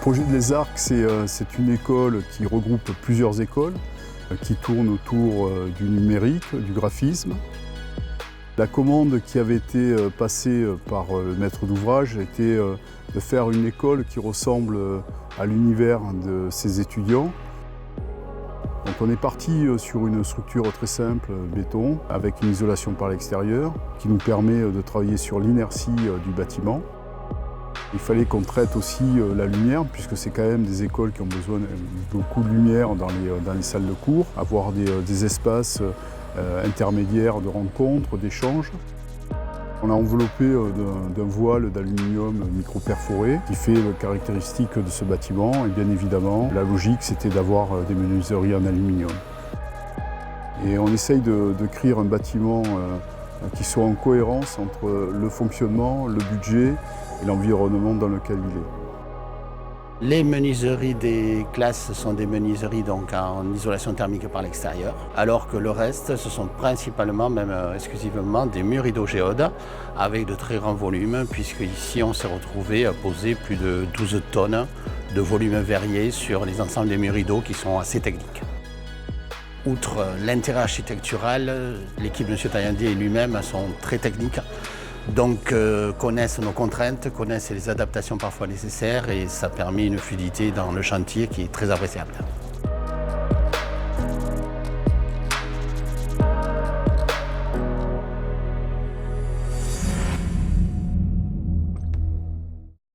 projet de Les Arcs, c'est une école qui regroupe plusieurs écoles qui tournent autour du numérique, du graphisme. La commande qui avait été passée par le maître d'ouvrage était de faire une école qui ressemble à l'univers de ses étudiants. Donc on est parti sur une structure très simple, béton, avec une isolation par l'extérieur, qui nous permet de travailler sur l'inertie du bâtiment. Il fallait qu'on traite aussi la lumière, puisque c'est quand même des écoles qui ont besoin de beaucoup de lumière dans les salles de cours, avoir des espaces intermédiaires de rencontres, d'échanges. On a enveloppé d'un voile d'aluminium micro-perforé qui fait la caractéristique de ce bâtiment. Et bien évidemment, la logique, c'était d'avoir des menuiseries en aluminium. Et on essaye de créer un bâtiment qui soit en cohérence entre le fonctionnement, le budget et l'environnement dans lequel il est. Les menuiseries des classes sont des menuiseries donc en isolation thermique par l'extérieur, alors que le reste, ce sont principalement, même exclusivement, des murs hydrogéodes avec de très grands volumes, puisque ici on s'est retrouvé à poser plus de 12 tonnes de volume verrier sur les ensembles des murs hydro qui sont assez techniques. Outre l'intérêt architectural, l'équipe de M. Taillandier lui-même sont très techniques. Donc connaissent nos contraintes, connaissent les adaptations parfois nécessaires et ça permet une fluidité dans le chantier qui est très appréciable.